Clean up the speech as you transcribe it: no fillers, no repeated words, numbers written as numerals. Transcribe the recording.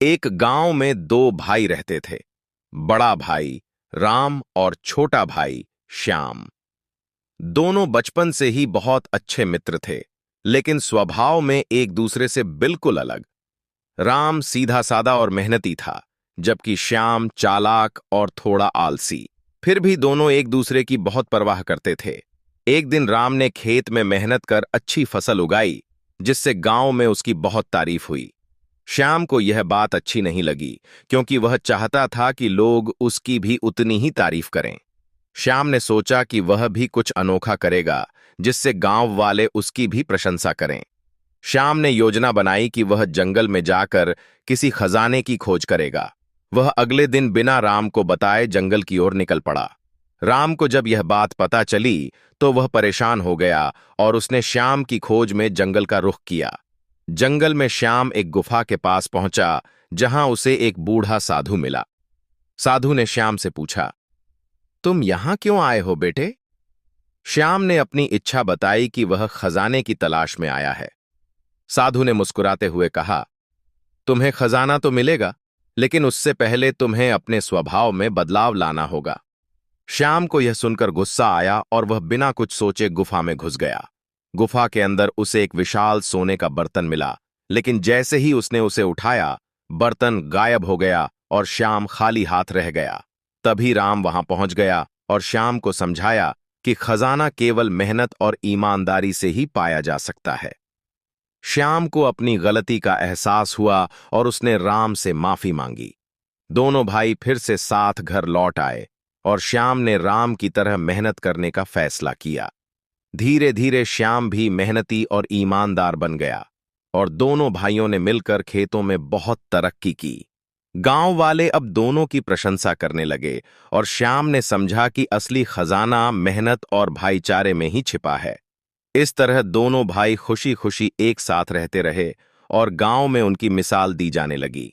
एक गांव में दो भाई रहते थे। बड़ा भाई राम और छोटा भाई श्याम। दोनों बचपन से ही बहुत अच्छे मित्र थे, लेकिन स्वभाव में एक दूसरे से बिल्कुल अलग। राम सीधा सादा और मेहनती था, जबकि श्याम चालाक और थोड़ा आलसी। फिर भी दोनों एक दूसरे की बहुत परवाह करते थे। एक दिन राम ने खेत में मेहनत कर अच्छी फसल उगाई, जिससे गांव में उसकी बहुत तारीफ हुई। श्याम को यह बात अच्छी नहीं लगी, क्योंकि वह चाहता था कि लोग उसकी भी उतनी ही तारीफ करें। श्याम ने सोचा कि वह भी कुछ अनोखा करेगा, जिससे गांव वाले उसकी भी प्रशंसा करें। श्याम ने योजना बनाई कि वह जंगल में जाकर किसी खजाने की खोज करेगा। वह अगले दिन बिना राम को बताए जंगल की ओर निकल पड़ा। राम को जब यह बात पता चली तो वह परेशान हो गया और उसने श्याम की खोज में जंगल का रुख किया। जंगल में श्याम एक गुफा के पास पहुंचा, जहां उसे एक बूढ़ा साधु मिला। साधु ने श्याम से पूछा, तुम यहां क्यों आए हो बेटे? श्याम ने अपनी इच्छा बताई कि वह खजाने की तलाश में आया है। साधु ने मुस्कुराते हुए कहा, तुम्हें खजाना तो मिलेगा, लेकिन उससे पहले तुम्हें अपने स्वभाव में बदलाव लाना होगा। श्याम को यह सुनकर गुस्सा आया और वह बिना कुछ सोचे गुफा में घुस गया। गुफा के अंदर उसे एक विशाल सोने का बर्तन मिला, लेकिन जैसे ही उसने उसे उठाया, बर्तन गायब हो गया और श्याम खाली हाथ रह गया। तभी राम वहां पहुंच गया और श्याम को समझाया कि खजाना केवल मेहनत और ईमानदारी से ही पाया जा सकता है। श्याम को अपनी गलती का एहसास हुआ और उसने राम से माफी मांगी। दोनों भाई फिर से साथ घर लौट आए और श्याम ने राम की तरह मेहनत करने का फैसला किया। धीरे धीरे श्याम भी मेहनती और ईमानदार बन गया और दोनों भाइयों ने मिलकर खेतों में बहुत तरक्की की। गांव वाले अब दोनों की प्रशंसा करने लगे और श्याम ने समझा कि असली खजाना मेहनत और भाईचारे में ही छिपा है। इस तरह दोनों भाई खुशी खुशी एक साथ रहते रहे और गांव में उनकी मिसाल दी जाने लगी।